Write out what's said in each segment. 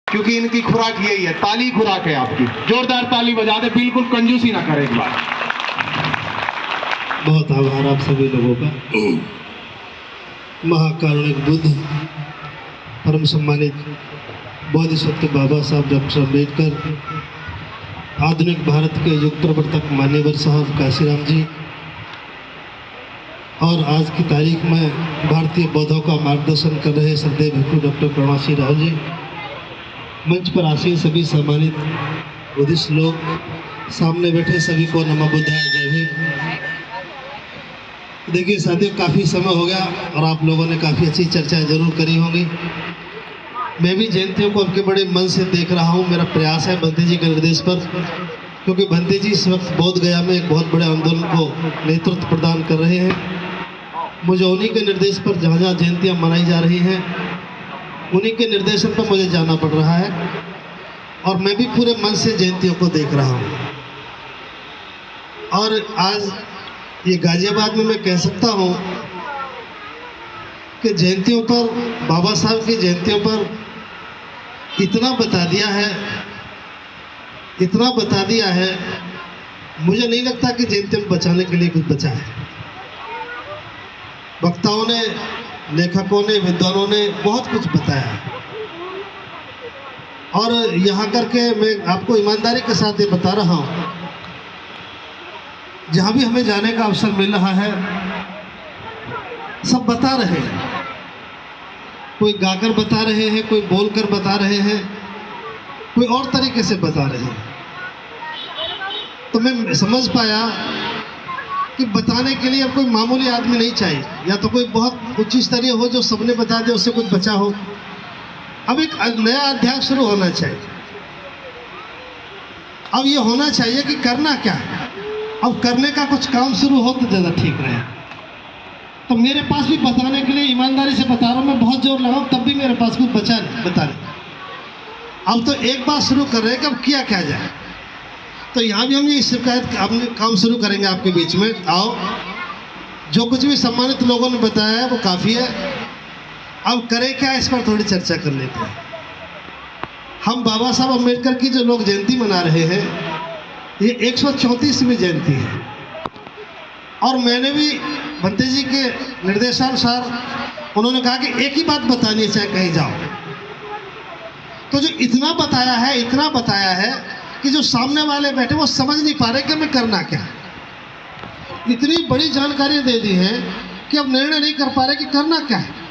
क्योंकि इनकी खुराक यही है, ताली खुराक है आपकी। जोरदार ताली बजा दे, बिल्कुल कंजूसी ना करें एक बार। बहुत आभार आप सभी लोगों का। महाकारुणिक बुद्ध, परम सम्मानित बोधिसत्व बाबा साहब डॉक्टर अम्बेडकर, आधुनिक भारत के युग प्रवर्तक मान्यवर साहब काशीराम जी, और आज की तारीख में भारतीय बौद्धों का मार्गदर्शन कर रहे श्रद्धेय भिक्षु डॉक्टर करुणासी राव जी, मंच पर आसीन सभी सम्मानित बुद्धिस्ट लोग, सामने बैठे सभी को नमो बुद्धाय, जय भीम। देखिए साथियों, काफ़ी समय हो गया और आप लोगों ने काफ़ी अच्छी चर्चा जरूर करी होंगी। मैं भी जयंतियों को उनके बड़े मन से देख रहा हूँ। मेरा प्रयास है बंते जी के निर्देश पर, क्योंकि बंते जी इस वक्त बोध गया में एक बहुत बड़े आंदोलन को नेतृत्व प्रदान कर रहे हैं। मुझे उन्हीं के निर्देश पर जहाँ जहाँ जयंतियाँ मनाई जा रही हैं, उन्हीं के निर्देशन पर मुझे जाना पड़ रहा है और मैं भी पूरे मन से जयंतियों को देख रहा हूँ। और आज ये गाजियाबाद में मैं कह सकता हूँ कि जयंतियों पर, बाबा साहब की जयंतियों पर इतना बता दिया है, इतना बता दिया है, मुझे नहीं लगता कि जयंतियों को बचाने के लिए कुछ बचा है। वक्ताओं ने, लेखकों ने, विद्वानों ने बहुत कुछ बताया और यहाँ करके मैं आपको ईमानदारी के साथ ये बता रहा हूँ, जहाँ भी हमें जाने का अवसर मिल रहा है सब बता रहे हैं। कोई गाकर बता रहे हैं, कोई बोलकर बता रहे हैं, कोई और तरीके से बता रहे हैं। तो मैं समझ पाया कि बताने के लिए अब कोई मामूली आदमी नहीं चाहिए, या तो कोई बहुत उच्च स्तरीय हो जो सबने बता दे उससे कुछ बचा हो। अब एक नया अध्याय शुरू होना चाहिए। अब ये होना चाहिए कि करना क्या है। अब करने का कुछ काम शुरू हो तो ज़्यादा ठीक रहे। तो मेरे पास भी बताने के लिए, ईमानदारी से बता रहा हूँ, मैं बहुत जोर लगाऊँ तब भी मेरे पास कुछ बचा नहीं बताने। अब तो एक बात शुरू कर रहे हैं कि अब किया क्या जाए। तो यहाँ भी हम ये शिकायत अपने काम शुरू करेंगे आपके बीच में। आओ, जो कुछ भी सम्मानित लोगों ने बताया है वो काफ़ी है। अब करें क्या, इस पर थोड़ी चर्चा कर लेते हैं। हम बाबा साहब अम्बेडकर की जो लोग जयंती मना रहे हैं, ये 134वीं जयंती है और मैंने भी बंते जी के निर्देशानुसार, उन्होंने कहा कि एक ही बात बतानी है चाहे कहीं जाओ। तो जो इतना बताया है, इतना बताया है कि जो सामने वाले बैठे वो समझ नहीं पा रहे कि हमें करना क्या है। इतनी बड़ी जानकारी दे दी है कि अब निर्णय नहीं कर पा रहे कि करना क्या है।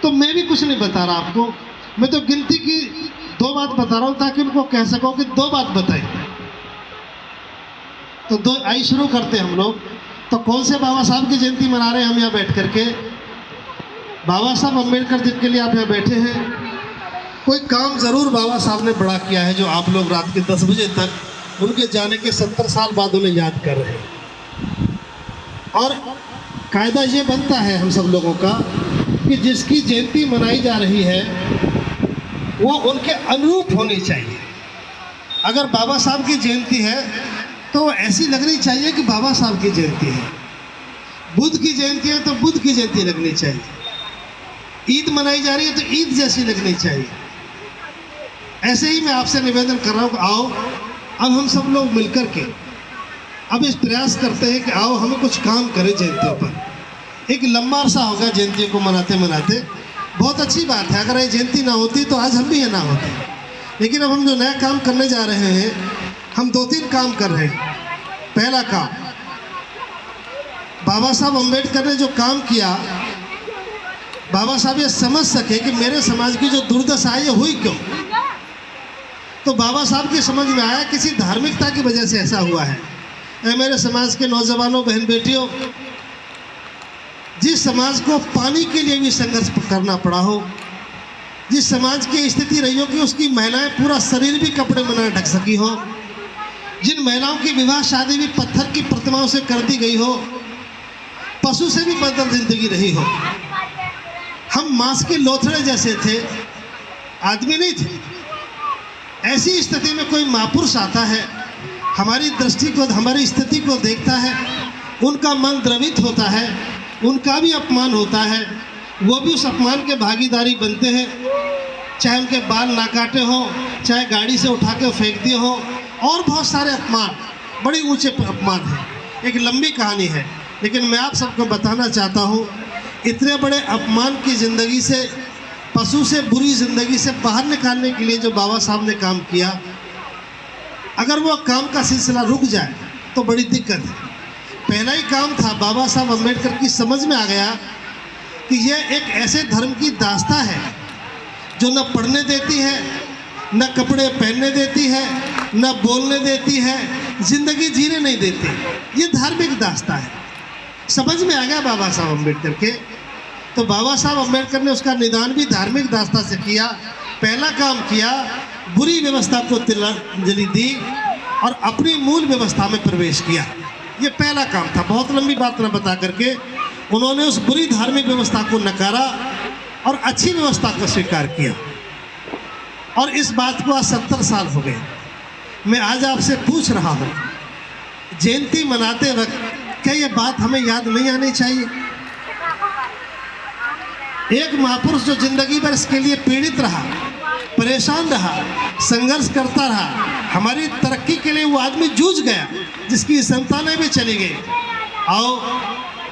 तो मैं भी कुछ नहीं बता रहा आपको, मैं तो गिनती की 2 बात बता रहा हूँ ताकि उनको कह सको कि 2 बात बताई। तो 2 आई शुरू करते हैं हम लोग। तो कौन से बाबा साहब की जयंती मना रहे हैं हम यहाँ बैठ करके? बाबा साहब अम्बेडकर जिनके लिए आप यहाँ बैठे हैं, कोई काम ज़रूर बाबा साहब ने बड़ा किया है जो आप लोग रात के 10 बजे तक उनके जाने के 70 साल बाद उन्हें याद कर रहे हैं। और कायदा ये बनता है हम सब लोगों का कि जिसकी जयंती मनाई जा रही है वो उनके अनुरूप होनी चाहिए। अगर बाबा साहब की जयंती है तो ऐसी लगनी चाहिए कि बाबा साहब की जयंती है। बुद्ध की जयंती है तो बुद्ध की जयंती लगनी चाहिए। ईद मनाई जा रही है तो ईद जैसी लगनी चाहिए। ऐसे ही मैं आपसे निवेदन कर रहा हूँ कि आओ, अब हम सब लोग मिलकर के अब इस प्रयास करते हैं कि आओ हमें कुछ काम करें जयंतियों पर। एक लंबा अरसा होगा जयंतियों को मनाते मनाते, बहुत अच्छी बात है। अगर ये जयंती ना होती तो आज हम भी ये ना होते। लेकिन अब हम जो नया काम करने जा रहे हैं, हम 2-3 काम कर रहे हैं। पहला काम, बाबा साहब अम्बेडकर ने जो काम किया, बाबा साहब ये समझ सके कि मेरे समाज की जो दुर्दशा है ये हुई क्यों। तो बाबा साहब की समझ में आया किसी धार्मिकता की वजह से ऐसा हुआ है। मेरे समाज के नौजवानों, बहन बेटियों, जिस समाज को पानी के लिए भी संघर्ष करना पड़ा हो, जिस समाज की स्थिति रही हो कि उसकी महिलाएं पूरा शरीर भी कपड़े में न ढक सकी हो, जिन महिलाओं की विवाह शादी भी पत्थर की प्रतिमाओं से कर दी गई हो, पशु से भी बदतर जिंदगी रही हो, हम मांस के लोथड़े जैसे थे, आदमी नहीं थे। ऐसी स्थिति में कोई महापुरुष आता है, हमारी दृष्टि को, हमारी स्थिति को देखता है, उनका मन द्रवित होता है, उनका भी अपमान होता है, वो भी उस अपमान के भागीदारी बनते हैं। चाहे उनके बाल ना काटे हों, चाहे गाड़ी से उठा के फेंक दिए हों, और बहुत सारे अपमान, बड़े ऊंचे अपमान हैं। एक लंबी कहानी है, लेकिन मैं आप सबको बताना चाहता हूँ, इतने बड़े अपमान की ज़िंदगी से, पशु से बुरी ज़िंदगी से बाहर निकालने के लिए जो बाबा साहब ने काम किया, अगर वो काम का सिलसिला रुक जाए तो बड़ी दिक्कत है। पहला ही काम था, बाबा साहब अम्बेडकर की समझ में आ गया कि यह एक ऐसे धर्म की दास्ता है जो न पढ़ने देती है, न कपड़े पहनने देती है, न बोलने देती है, ज़िंदगी जीने नहीं देती। ये धार्मिक दास्ता है। समझ में आ गया बाबा साहब अम्बेडकर के। तो बाबा साहब अम्बेडकर ने उसका निदान भी धार्मिक दास्ता से किया। पहला काम किया, बुरी व्यवस्था को तिलांजलि दी और अपनी मूल व्यवस्था में प्रवेश किया। ये पहला काम था। बहुत लंबी बात न बता करके उन्होंने उस बुरी धार्मिक व्यवस्था को नकारा और अच्छी व्यवस्था को स्वीकार किया। और इस बात को आज 70 साल हो गए। मैं आज आपसे पूछ रहा हूँ, जयंती मनाते वक्त क्या ये बात हमें याद नहीं आनी चाहिए? एक महापुरुष जो जिंदगी भर इसके लिए पीड़ित रहा, परेशान रहा, संघर्ष करता रहा, हमारी तरक्की के लिए वो आदमी जूझ गया, जिसकी संतानें भी चली गई। आओ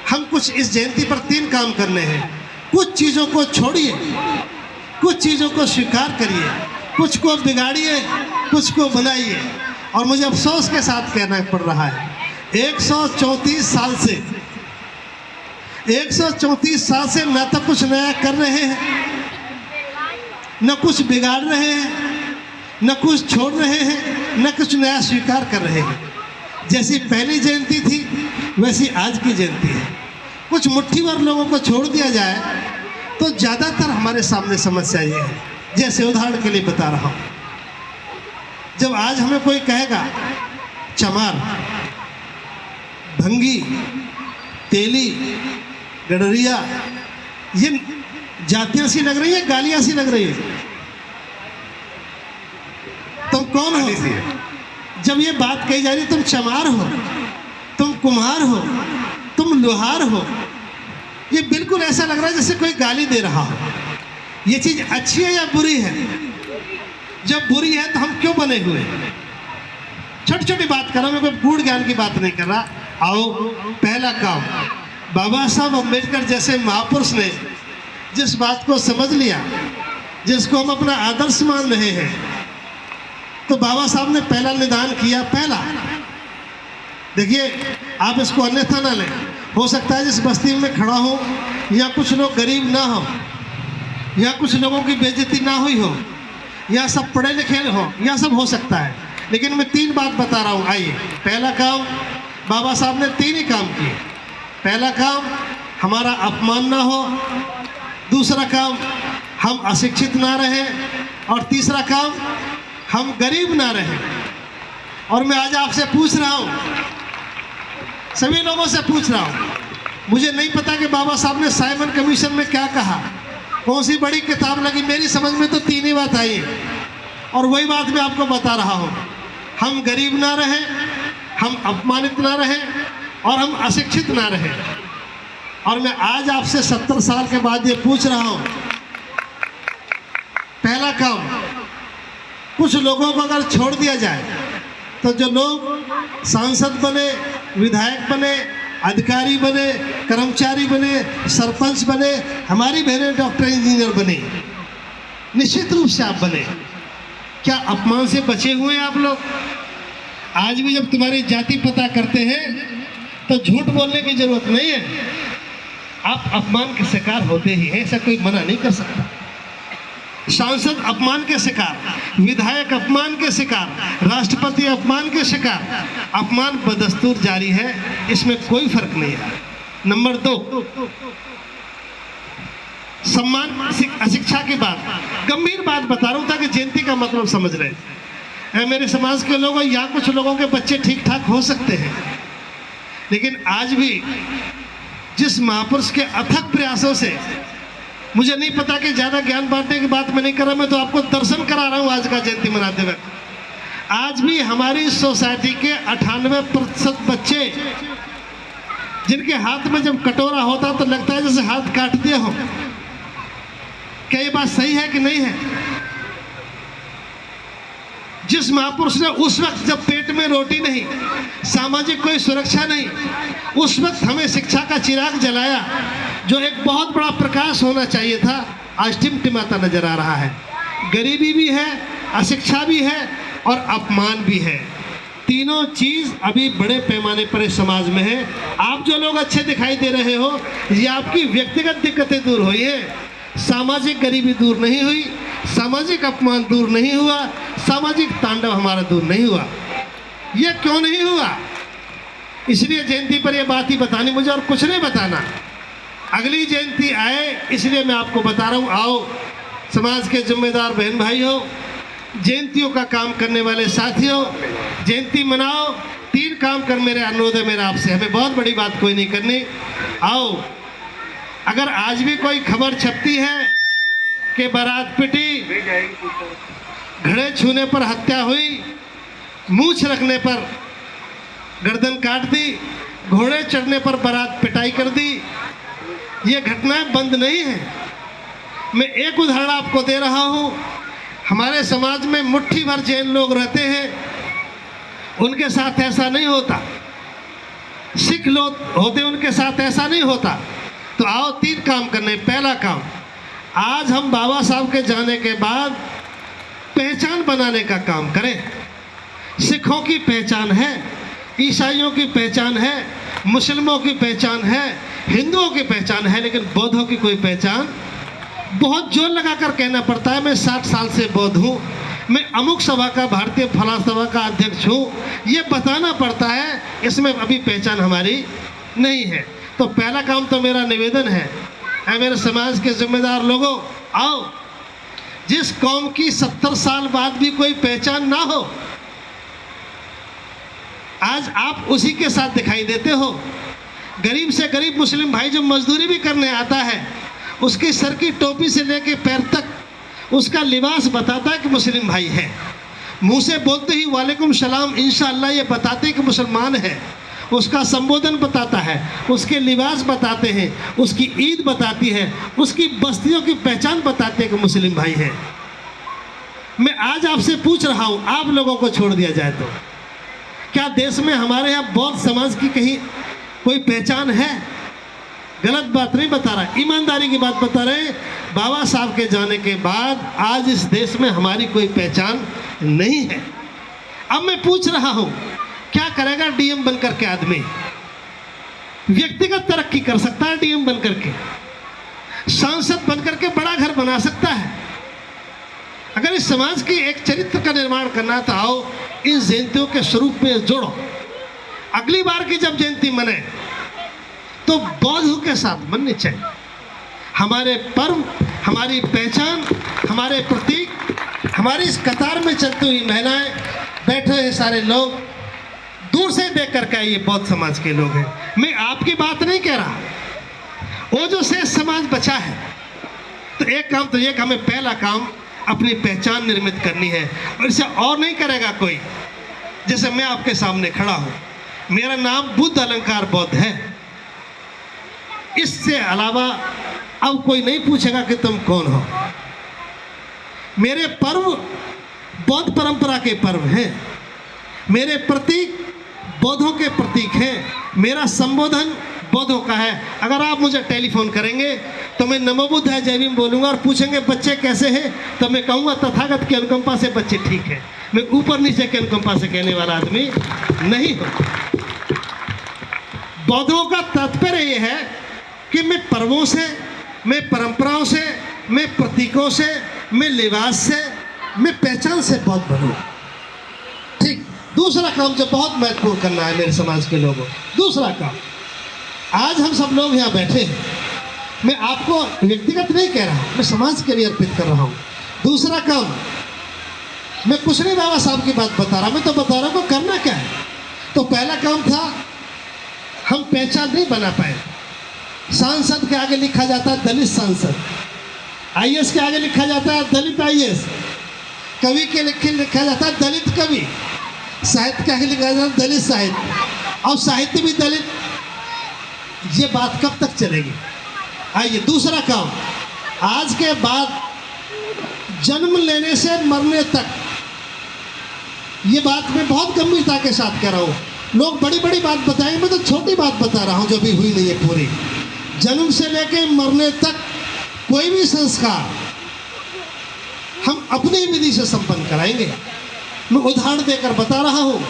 हम कुछ इस जयंती पर 3 काम करने हैं। कुछ चीज़ों को छोड़िए, कुछ चीज़ों को स्वीकार करिए, कुछ को बिगाड़िए, कुछ को बनाइए। और मुझे अफसोस के साथ कहना पड़ रहा है, 134 साल से 134 साल से न तो कुछ नया कर रहे हैं, न कुछ बिगाड़ रहे हैं, न कुछ छोड़ रहे हैं, न कुछ नया स्वीकार कर रहे हैं। जैसी पहली जयंती थी वैसी आज की जयंती है। कुछ मुट्ठी भर लोगों को छोड़ दिया जाए तो ज़्यादातर हमारे सामने समस्या ये है। जैसे उदाहरण के लिए बता रहा हूँ, जब आज हमें कोई कहेगा चमार, भंगी, तेली, गडरिया, ये जातियां सी लग रही है, गालियां सी लग रही है। तुम कौन हो? जब ये बात कही जा रही है, तुम चमार हो, तुम कुम्हार हो, तुम लोहार हो, ये बिल्कुल ऐसा लग रहा है जैसे कोई गाली दे रहा हो। ये चीज़ अच्छी है या बुरी है? जब बुरी है तो हम क्यों बने हुए? छोटी छोटी बात कर रहा हूँ, मैं कोई गूढ़ ज्ञान की बात नहीं कर रहा। आओ, पहला काम, बाबा साहब अम्बेडकर जैसे महापुरुष ने जिस बात को समझ लिया, जिसको हम अपना आदर्श मान रहे हैं, तो बाबा साहब ने पहला निदान किया। पहला, देखिए, आप इसको अन्यथा ना लें। हो सकता है जिस बस्ती में खड़ा हो, या कुछ लोग गरीब ना हो, या कुछ लोगों की बेइज्जती ना हुई हो, या सब पढ़े लिखे हो, या सब हो सकता है, लेकिन मैं 3 बात बता रहा हूँ। आइए, पहला काम, बाबा साहब ने 3 ही काम किए। पहला काम, हमारा अपमान ना हो। दूसरा काम, हम अशिक्षित ना रहें। और तीसरा काम, हम गरीब ना रहें। और मैं आज आपसे पूछ रहा हूँ, सभी लोगों से पूछ रहा हूँ, मुझे नहीं पता कि बाबा साहब ने साइमन कमीशन में क्या कहा, कौन सी बड़ी किताब लगी। मेरी समझ में तो 3 ही बात आई है, और वही बात मैं आपको बता रहा हूँ। हम गरीब ना रहें, हम अपमानित ना रहें, और हम अशिक्षित ना रहें। और मैं आज आपसे 70 साल के बाद ये पूछ रहा हूँ, पहला काम, कुछ लोगों को अगर छोड़ दिया जाए तो जो लोग सांसद बने, विधायक बने, अधिकारी बने, कर्मचारी बने, सरपंच बने, हमारी बहनें डॉक्टर इंजीनियर बने, निश्चित रूप से आप बने। क्या अपमान से बचे हुए हैं आप लोग? आज भी जब तुम्हारी जाति पता करते हैं तो झूठ बोलने की जरूरत नहीं है, आप अपमान के शिकार होते ही हैं, ऐसा कोई मना नहीं कर सकता। सांसद अपमान के शिकार, विधायक अपमान के शिकार, राष्ट्रपति अपमान के शिकार। अपमान बदस्तूर जारी है, इसमें कोई फर्क नहीं है। नंबर 2, सम्मान, अशिक्षा की बात, गंभीर बात बता रहा हूँ ताकि जयंती का मतलब समझ रहे। मेरे समाज के लोगों, या कुछ लोगों के बच्चे ठीक ठाक हो सकते हैं, लेकिन आज भी जिस महापुरुष के अथक प्रयासों से, मुझे नहीं पता कि ज़्यादा ज्ञान बांटने की बात मैं नहीं कर रहा, मैं तो आपको दर्शन करा रहा हूँ आज का जयंती मनाते वक्त। आज भी हमारी सोसाइटी के 98% बच्चे, जिनके हाथ में जब कटोरा होता तो लगता है जैसे हाथ काट दिए हो। क्या ये बात सही है कि नहीं है? जिस महापुरुष ने उस वक्त जब पेट में रोटी नहीं, सामाजिक कोई सुरक्षा नहीं, उस वक्त हमें शिक्षा का चिराग जलाया, जो एक बहुत बड़ा प्रकाश होना चाहिए था, आज टिमटिमाता नजर आ रहा है। गरीबी भी है, अशिक्षा भी है और अपमान भी है। तीनों चीज अभी बड़े पैमाने पर इस समाज में है। आप जो लोग अच्छे दिखाई दे रहे हो, ये आपकी व्यक्तिगत दिक्कतें दूर हुई है, सामाजिक गरीबी दूर नहीं हुई, सामाजिक अपमान दूर नहीं हुआ, सामाजिक तांडव हमारा दूर नहीं हुआ। ये क्यों नहीं हुआ? इसलिए जयंती पर ये बात ही बतानी मुझे, और कुछ नहीं बताना। अगली जयंती आए इसलिए मैं आपको बता रहा हूँ। आओ समाज के जिम्मेदार बहन भाई हो, जयंतियों का काम करने वाले साथियों, जयंती मनाओ। 3 काम कर मेरे अनुरोध है मेरा आपसे, हमें बहुत बड़ी बात कोई नहीं करनी। आओ, अगर आज भी कोई खबर छपती है कि बारात पिटी, घड़े छूने पर हत्या हुई, मूछ रखने पर गर्दन काट दी, घोड़े चढ़ने पर बारात पिटाई कर दी, ये घटनाएं बंद नहीं है। मैं एक उदाहरण आपको दे रहा हूँ। हमारे समाज में मुट्ठी भर जैन लोग रहते हैं, उनके साथ ऐसा नहीं होता। सिख लोग होते, उनके साथ ऐसा नहीं होता। तो आओ 3 काम करने। पहला काम, आज हम बाबा साहब के जाने के बाद पहचान बनाने का काम करें। सिखों की पहचान है, ईसाइयों की पहचान है, मुस्लिमों की पहचान है, हिंदुओं की पहचान है, लेकिन बौद्धों की कोई पहचान। बहुत जोर लगाकर कहना पड़ता है, मैं 60 साल से बौद्ध हूँ, मैं अमुक सभा का, भारतीय फला सभा का अध्यक्ष हूँ, ये बताना पड़ता है। इसमें अभी पहचान हमारी नहीं है। तो पहला काम तो मेरा निवेदन है, मेरे समाज के जिम्मेदार लोगों, आओ, जिस कौम की 70 साल बाद भी कोई पहचान ना हो, आज आप उसी के साथ दिखाई देते हो। गरीब से गरीब मुस्लिम भाई जो मजदूरी भी करने आता है, उसकी सर की टोपी से लेके पैर तक उसका लिबास बताता है कि मुस्लिम भाई है। मुंह से बोलते ही वालेकुम सलाम इंशाअल्लाह ये बताते हैं कि मुसलमान है। उसका संबोधन बताता है, उसके लिबास बताते हैं, उसकी ईद बताती है, उसकी बस्तियों की पहचान बताते हैं कि मुस्लिम भाई है। मैं आज आपसे पूछ रहा हूँ, आप लोगों को छोड़ दिया जाए तो क्या देश में हमारे यहाँ बौद्ध समाज की कहीं कोई पहचान है? गलत बात नहीं बता रहा, ईमानदारी की बात बता रहे हैं। बाबा साहब के जाने के बाद आज इस देश में हमारी कोई पहचान नहीं है। अब मैं पूछ रहा हूँ, क्या करेगा डीएम बनकर के आदमी? व्यक्तिगत तरक्की कर सकता है डीएम बनकर के, सांसद बनकर के बड़ा घर बना सकता है। अगर इस समाज की एक चरित्र का निर्माण करना तो आओ इन जयंतियों के स्वरूप में जोड़ो। अगली बार की जब जयंती मने तो बौद्ध के साथ मननी चाहिए। हमारे पर्व, हमारी पहचान, हमारे प्रतीक, हमारी इस कतार में चलती हुई महिलाएं, बैठे हुए सारे लोग, दूर से देख कर के ये बौद्ध समाज के लोग हैं। मैं आपकी बात नहीं कह रहा, वो जो शेष समाज बचा है। तो एक काम तो ये कि हमें पहला काम अपनी पहचान निर्मित करनी है, और इसे और नहीं करेगा कोई। जैसे मैं आपके सामने खड़ा हूँ, मेरा नाम बुद्ध अलंकार बौद्ध है, इससे अलावा अब कोई नहीं पूछेगा कि तुम कौन हो। मेरे पर्व बौद्ध परंपरा के पर्व हैं, मेरे प्रतीक बौद्धों के प्रतीक हैं, मेरा संबोधन बौद्धों का है। अगर आप मुझे टेलीफोन करेंगे तो मैं नमो बुद्ध है जय भीम बोलूँगा, और पूछेंगे बच्चे कैसे हैं तो मैं कहूँगा तथागत की अनुकंपा से बच्चे ठीक है। मैं ऊपर नीचे की अनुकंपा से कहने वाला आदमी नहीं हूँ। बौद्धों का तात्पर्य यह है कि मैं पर्वों से, मैं परंपराओं से, मैं प्रतीकों से, मैं लिबास से, मैं पहचान से बौद्ध बनूँ। ठीक। दूसरा काम जो बहुत महत्वपूर्ण करना है मेरे समाज के लोगों, दूसरा काम, आज हम सब लोग यहाँ बैठे हैं, मैं आपको व्यक्तिगत नहीं कह रहा, मैं समाज के लिए अर्पित कर रहा हूँ। दूसरा काम, मैं कुछ नहीं बाबा साहब की बात बता रहा, मैं तो बता रहा हूँ करना क्या है। तो पहला काम था, हम पहचान नहीं बना पाए। सांसद के आगे लिखा जाता है दलित सांसद, आईएएस के आगे लिखा जाता है दलित आईएएस, कवि के लिखा जाता है दलित कवि, साहित्य के आगे लिखा जाता है दलित साहित्य, और साहित्य भी दलित। ये बात कब तक चलेगी? आइए दूसरा काम, आज के बाद जन्म लेने से मरने तक ये बात मैं बहुत गंभीरता के साथ कह रहा हूँ। लोग बड़ी बड़ी बात बताएंगे, मैं तो छोटी बात बता रहा हूँ जो अभी हुई नहीं है पूरी। जन्म से लेके मरने तक कोई भी संस्कार हम अपनी विधि से संपन्न कराएंगे। मैं उदाहरण देकर बता रहा हूँ,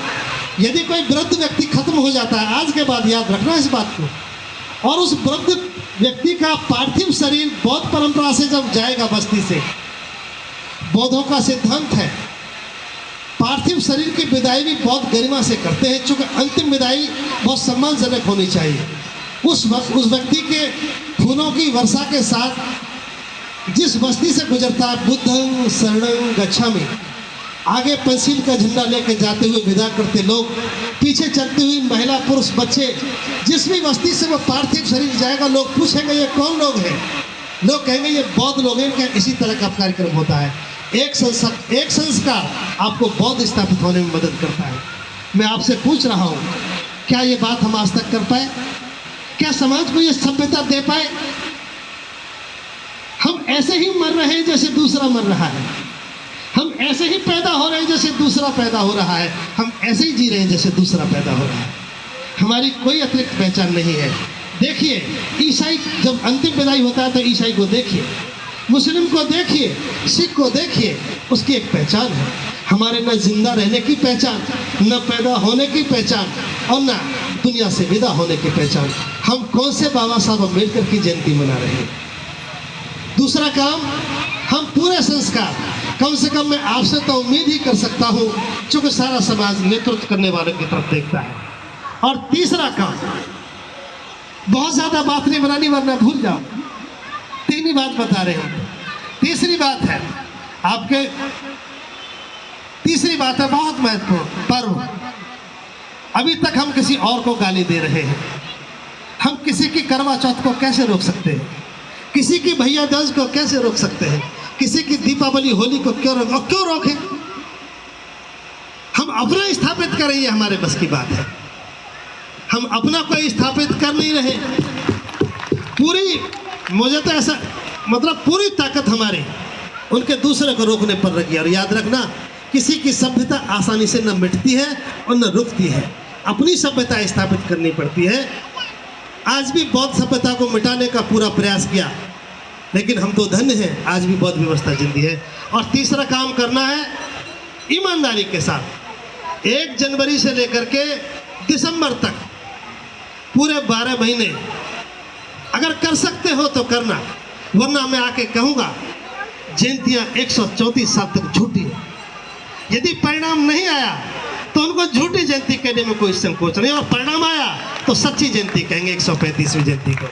यदि कोई वृद्ध व्यक्ति खत्म हो जाता है, आज के बाद याद रखना इस बात को, और उस वृद्ध व्यक्ति का पार्थिव शरीर बौद्ध परंपरा से जब जाएगा बस्ती से, बौद्धों का सिद्धांत है पार्थिव शरीर की विदाई भी बहुत गरिमा से करते हैं, चूँकि अंतिम विदाई बहुत सम्मानजनक होनी चाहिए। उस व्यक्ति के फूलों की वर्षा के साथ जिस बस्ती से गुजरता है, बुद्धं शरणं गच्छामि, आगे पंसील का झंडा लेकर जाते हुए विदा करते लोग, पीछे चलती हुई महिला पुरुष बच्चे, जिस भी बस्ती से वो पार्थिव शरीर जाएगा, लोग पूछेंगे ये कौन लोग हैं, लोग कहेंगे ये बौद्ध लोग हैं। क्या इसी तरह का कार्यक्रम होता है। एक संस्कार आपको बौद्ध स्थापित होने में मदद करता है। मैं आपसे पूछ रहा हूँ, क्या ये बात हम आज तक कर पाए? क्या समाज को ये सभ्यता दे पाए? हम ऐसे ही मर रहे हैं जैसे दूसरा मर रहा है, हम ऐसे ही पैदा हो रहे हैं जैसे दूसरा पैदा हो रहा है, हम ऐसे ही जी रहे हैं जैसे दूसरा पैदा हो रहा है। हमारी कोई अतिरिक्त पहचान नहीं है। देखिए, ईसाई जब अंतिम विदाई होता है तो ईसाई को देखिए, मुस्लिम को देखिए, सिख को देखिए, उसकी एक पहचान है। हमारे न जिंदा रहने की पहचान, न पैदा होने की पहचान, और न दुनिया से विदा होने की पहचान। हम कौन से बाबा साहब अम्बेडकर की जयंती मना रहे हैं? दूसरा काम, हम पूरे संस्कार, कम से कम मैं आपसे तो उम्मीद ही कर सकता हूँ, चूँकि सारा समाज नेतृत्व करने वालों की तरफ देखता है। और तीसरा काम, बहुत ज़्यादा बात नहीं बनानी वरना भूल जाओ, तीन ही बात बता रहे हैं। तीसरी बात है आपके, तीसरी बात है बहुत महत्वपूर्ण, पर्व। अभी तक हम किसी और को गाली दे रहे हैं। हम किसी की करवा चौथ को कैसे रोक सकते हैं? किसी की भैया दूज को कैसे रोक सकते हैं? किसी की दीपावली होली को क्यों रोकें? हम अपना स्थापित करें, ये हमारे बस की बात है। हम अपना कोई स्थापित कर नहीं रहे। पूरी, मुझे तो ऐसा मतलब पूरी ताकत हमारी उनके दूसरे को रोकने पर लगी। और याद रखना, किसी की सभ्यता आसानी से न मिटती है और न रुकती है, अपनी सभ्यता स्थापित करनी पड़ती है। आज भी बौद्ध सभ्यता को मिटाने का पूरा प्रयास किया, लेकिन हम तो धन्य हैं, आज भी बौद्ध व्यवस्था जिंदी है। और तीसरा काम करना है ईमानदारी के साथ। 1 जनवरी से लेकर के दिसंबर तक पूरे 12 महीने अगर कर सकते हो तो करना, वरना मैं आके कहूँगा जयंतियाँ 134 साल तक झूठी है। यदि परिणाम नहीं आया तो उनको झूठी जयंती कहने में कोई संकोच नहीं, और परिणाम आया तो सच्ची जयंती कहेंगे 135वीं जयंती को।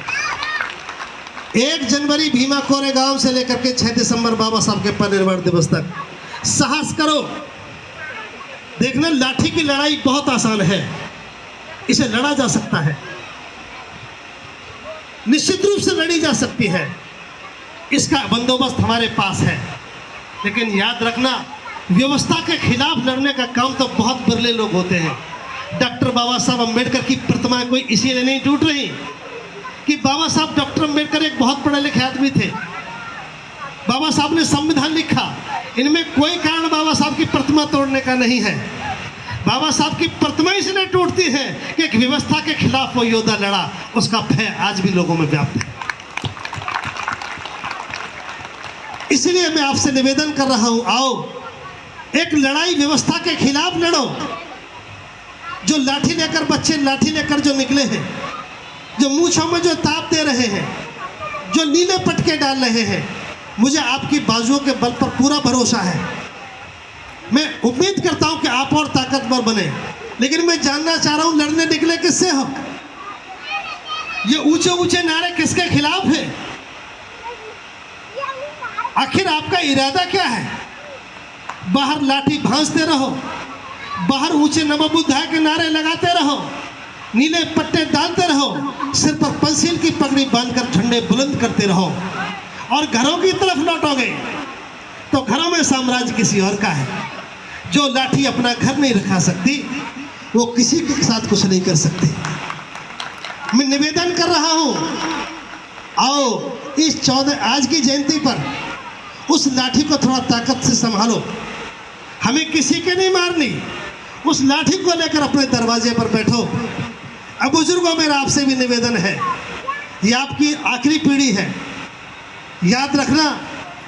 1 जनवरी भीमा कोरेगांव से लेकर के 6 दिसंबर बाबा साहब के परिनिर्वाण दिवस तक साहस करो। देखना, लाठी की लड़ाई बहुत आसान है, इसे लड़ा जा सकता है, निश्चित रूप से लड़ी जा सकती है, इसका बंदोबस्त हमारे पास है। लेकिन याद रखना, व्यवस्था के खिलाफ लड़ने का काम तो बहुत बिरले लोग होते हैं। डॉक्टर बाबा साहब अम्बेडकर की प्रतिमा कोई इसीलिए नहीं टूट रही कि बाबा साहब डॉक्टर अम्बेडकर एक बहुत पढ़े लिखे आदमी थे। बाबा साहब ने संविधान लिखा, इनमें कोई कारण बाबा साहब की प्रतिमा तोड़ने का नहीं है। बाबा साहब की प्रतिमा इसलिए टूटती है कि एक व्यवस्था के खिलाफ वो योद्धा लड़ा, उसका भय आज भी लोगों में व्याप्त है। इसलिए मैं आपसे निवेदन कर रहा हूं, आओ एक लड़ाई व्यवस्था के खिलाफ लड़ो। जो लाठी लेकर, बच्चे लाठी लेकर जो निकले हैं, जो मूंछों में जो ताप दे रहे हैं, जो नीले पटके डाल रहे हैं, मुझे आपकी बाजुओं के बल पर पूरा भरोसा है। मैं उम्मीद करता हूं कि आप और ताकतवर बने, लेकिन मैं जानना चाह रहा हूं लड़ने निकले किससे हो? ये ऊंचे ऊंचे नारे किसके खिलाफ है? आखिर आपका इरादा क्या है? बाहर लाठी भांजते रहो, बाहर ऊंचे नमो बुद्धाय के नारे लगाते रहो, नीले पट्टे डालते रहो, सिर पर पंसील की पगड़ी बांधकर झंडे बुलंद करते रहो, और घरों की तरफ लौटोगे तो घरों में साम्राज्य किसी और का है। जो लाठी अपना घर नहीं रखा सकती, वो किसी के साथ कुछ नहीं कर सकती। मैं निवेदन कर रहा हूं, आओ इस 14 आज की जयंती पर उस लाठी को थोड़ा ताकत से संभालो। हमें किसी के नहीं मारनी, उस लाठी को लेकर अपने दरवाजे पर बैठो। अब बुजुर्गों, मेरा आपसे भी निवेदन है, ये आपकी आखिरी पीढ़ी है, याद रखना,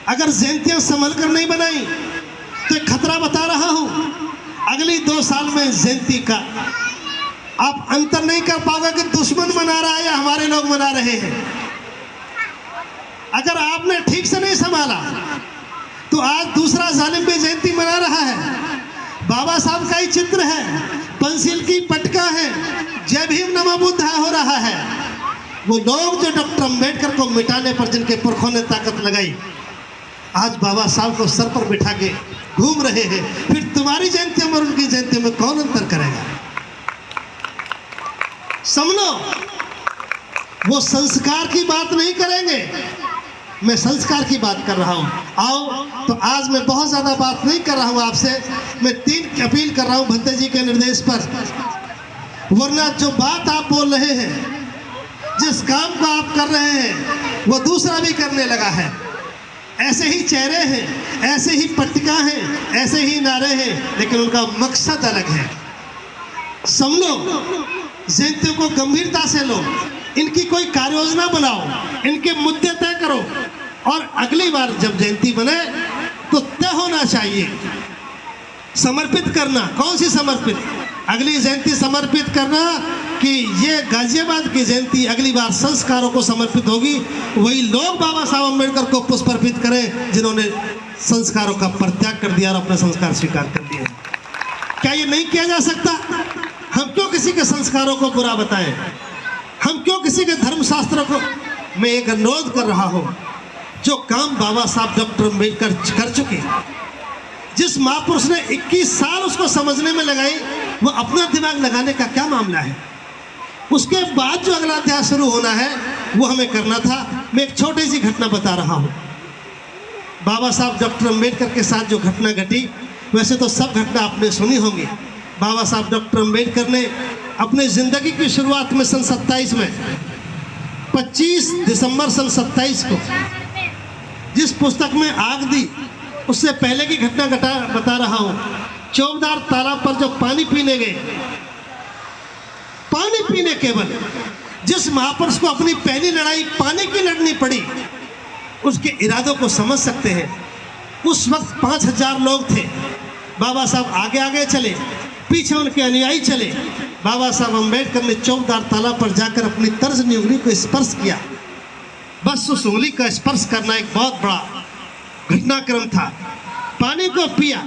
अगर जयंतियां संभल कर नहीं बनाई तो एक खतरा बता रहा हूं, अगली 2 साल में जयंती का आप अंतर नहीं कर पाओगे कि दुश्मन मना रहा है या हमारे लोग मना रहे हैं। अगर आपने ठीक से नहीं संभाला तो आज दूसरा जालिम भी जयंती मना रहा है। बाबा साहब का ही चित्र है, पंसिल की पटका है, जय भीम नमो बुद्धा हो रहा है। वो लोग जो डॉक्टर अम्बेडकर को मिटाने पर जिनके पुरखों ने ताकत लगाई, आज बाबा साहब को सर पर बिठा के घूम रहे हैं। फिर तुम्हारी जयंती और उनकी जयंती में कौन अंतर करेगा? समझो, वो संस्कार की बात नहीं करेंगे, मैं संस्कार की बात कर रहा हूं। आओ, तो आज मैं बहुत ज्यादा बात नहीं कर रहा हूं आपसे, मैं 3 अपील कर रहा हूं भंते जी के निर्देश पर, वरना जो बात आप बोल रहे हैं, जिस काम को आप कर रहे हैं, वो दूसरा भी करने लगा है। ऐसे ही चेहरे हैं, ऐसे ही पट्टिका हैं, ऐसे ही नारे हैं, लेकिन उनका मकसद अलग है। समझो, जयंतियों को गंभीरता से लो, इनकी कोई कार्य योजना बनाओ, इनके मुद्दे तय करो, और अगली बार जब जयंती बने तो तय होना चाहिए समर्पित करना। कौन सी समर्पित? अगली जयंती समर्पित करना कि ये गाजियाबाद की जयंती अगली बार संस्कारों को समर्पित होगी। वही लोग बाबा साहब अम्बेडकर को पुष्प अर्पित करें जिन्होंने संस्कारों का परित्याग कर दिया और अपने संस्कार स्वीकार कर दिए। क्या ये नहीं किया जा सकता? हम क्यों किसी के संस्कारों को बुरा बताएं? हम क्यों किसी के धर्मशास्त्रों को? मैं एक अनुरोध कर रहा हूं, जो काम बाबा साहब डॉक्टर अम्बेडकर कर चुके, जिस महापुरुष ने 21 साल उसको समझने में लगाई, वो अपना दिमाग लगाने का क्या मामला है? उसके बाद जो अगला अध्याय शुरू होना है वो हमें करना था। मैं एक छोटी सी घटना बता रहा हूँ। बाबा साहब डॉक्टर अम्बेडकर के साथ जो घटना घटी, वैसे तो सब घटना आपने सुनी होंगी। बाबा साहब डॉक्टर अम्बेडकर ने अपने ज़िंदगी की शुरुआत में सन 27 में 25 दिसंबर सन 27 को जिस पुस्तक में आग दी, उससे पहले की घटना बता रहा हूँ। चौबदार तालाब पर जो पानी पीने गए, पानी पीने केवल, जिस महापुरुष को अपनी पहली लड़ाई पानी की लड़नी पड़ी, उसके इरादों को समझ सकते हैं। उस वक्त 5000 लोग थे। बाबा साहब आगे आगे चले, पीछे उनके अनुयायी चले। बाबा साहब अम्बेडकर ने चौबदार तालाब पर जाकर अपनी तर्जनी उंगली को स्पर्श किया। बस उस उंगली का स्पर्श करना एक बहुत बड़ा घटनाक्रम था। पानी को पिया,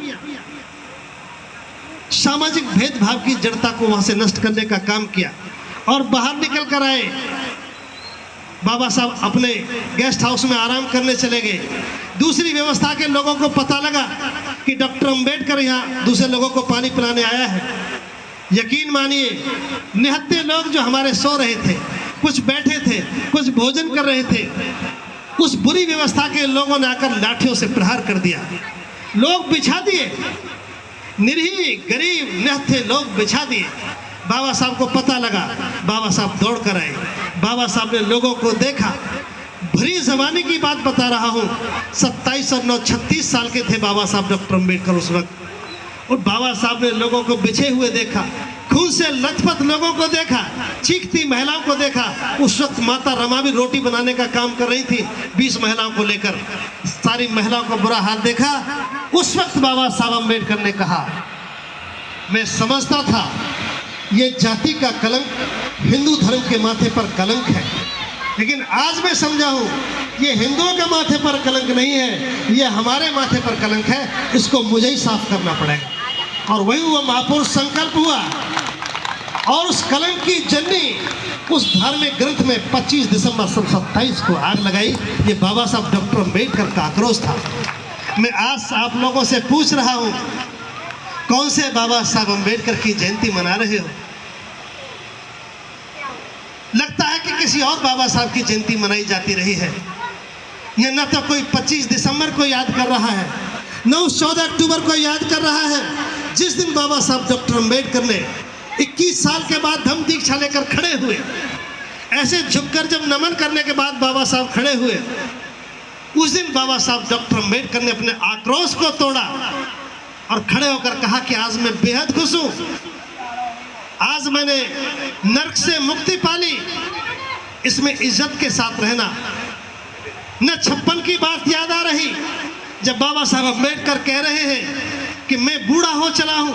सामाजिक भेदभाव की जड़ता को वहां से नष्ट करने का काम किया और बाहर निकल कर आए। बाबा साहब अपने गेस्ट हाउस में आराम करने चले गए। दूसरी व्यवस्था के लोगों को पता लगा कि डॉक्टर अम्बेडकर यहाँ दूसरे लोगों को पानी पिलाने आया है। यकीन मानिए, निहत्थे लोग जो हमारे सो रहे थे, कुछ बैठे थे, कुछ भोजन कर रहे थे, उस बुरी व्यवस्था के लोगों ने आकर लाठियों से प्रहार कर दिया। लोग बिछा दिए, निरीह गरीब निहत्थे लोग बिछा दिए। बाबा साहब को पता लगा, बाबा साहब दौड़ कर आए। बाबा साहब ने लोगों को देखा। भरी जमाने की बात बता रहा हूँ, 27 और 9 36 साल के थे बाबा साहब डॉक्टर अम्बेडकर उस वक्त। और बाबा साहब ने लोगों को बिछे हुए देखा, खून से लथपथ लोगों को देखा, चीखती महिलाओं को देखा। उस वक्त माता रमा भी रोटी बनाने का काम कर रही थी 20 महिलाओं को लेकर। सारी महिलाओं को बुरा हाल देखा। उस वक्त बाबा साहब अम्बेडकर ने कहा, मैं समझता था ये जाति का कलंक हिंदू धर्म के माथे पर कलंक है, लेकिन आज मैं समझा हूँ ये हिंदुओं के माथे पर कलंक नहीं है, ये हमारे माथे पर कलंक है। इसको मुझे ही साफ करना पड़ेगा। और वही वो महापुरुष संकल्प हुआ और उस कलंक की जन्नी उस धार्मिक ग्रंथ में 25 दिसंबर सन 27 को आग लगाई। ये बाबा साहब डॉक्टर अम्बेडकर का आक्रोश था। मैं आज आप लोगों से पूछ रहा हूँ, कौन से बाबा साहब अम्बेडकर की जयंती मना रहे हो? लगता है कि किसी और बाबा साहब की जयंती मनाई जाती रही है। ये न तो कोई 25 दिसंबर को याद कर रहा है, न उस 14 अक्टूबर को याद कर रहा है, जिस दिन बाबा साहब डॉक्टर अम्बेडकर ने 21 साल के बाद धम्म दीक्षा लेकर खड़े हुए। ऐसे झुककर जब नमन करने के बाद बाबा साहब खड़े हुए, उस दिन बाबा साहब डॉक्टर अम्बेडकर ने अपने आक्रोश को तोड़ा और खड़े होकर कहा कि आज मैं बेहद खुश हूं, आज मैंने नरक से मुक्ति पाली। इसमें इज्जत के साथ रहना। न 56 की बात याद आ रही जब बाबा साहब अम्बेडकर कह रहे हैं कि मैं बूढ़ा हो चला हूं,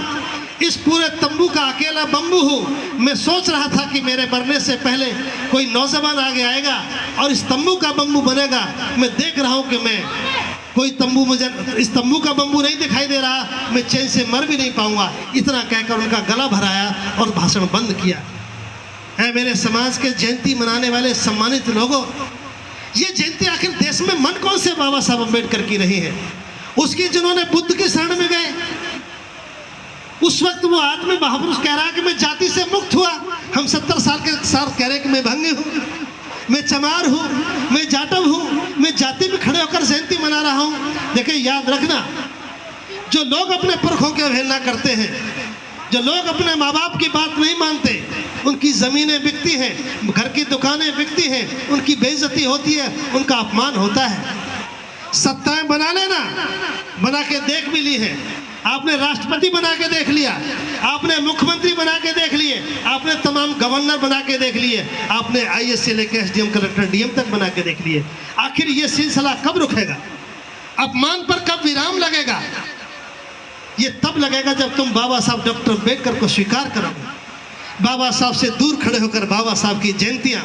इस पूरे तंबू का अकेला बम्बू हूं। मैं सोच रहा था कि मेरे मरने से पहले कोई नौजवान आगे आएगा और इस तंबू का बम्बू बनेगा। मैं देख रहा हूं कि मैं कोई तंबू, मुझे इस तंबू का बम्बू नहीं दिखाई दे रहा, मैं चैन से मर भी नहीं पाऊंगा। इतना कहकर उनका गला भराया और भाषण बंद किया। है मेरे समाज के जयंती मनाने वाले सम्मानित लोगों, ये जयंती आखिर देश में मन कौन से बाबा साहब अम्बेडकर की रही है? उसकी जिन्होंने बुद्ध की शरण में गए, उस वक्त वो आदमी महापुरुष कह रहा है कि मैं जाति से मुक्त हुआ। हम 70 साल के साथ कह रहे कि मैं भंगी हूँ, मैं चमार हूँ, मैं जाटव हूँ, मैं जाति में खड़े होकर जयंती मना रहा हूँ। देखिए याद रखना, जो लोग अपने पुरखों की अवहेलना करते हैं, जो लोग अपने माँ बाप की बात नहीं मानते, उनकी ज़मीनें बिकती हैं, घर की दुकानें बिकती हैं, उनकी बेइज्जती होती है, उनका अपमान होता है। सत्ताएं बना लेना, बना के देख भी ली है। आपने राष्ट्रपति बना के देख लिया, आपने मुख्यमंत्री बना के देख लिए, आपने तमाम गवर्नर बना के देख लिए, आपने IAS से लेकर SDM कलेक्टर DM तक बना के देख लिए। आखिर ये सिलसिला कब रुकेगा? अपमान पर कब विराम लगेगा? ये तब लगेगा जब तुम बाबा साहब डॉक्टर अम्बेडकर को स्वीकार करोगे, बाबा साहब से दूर खड़े होकर बाबा साहब की जयंतियाँ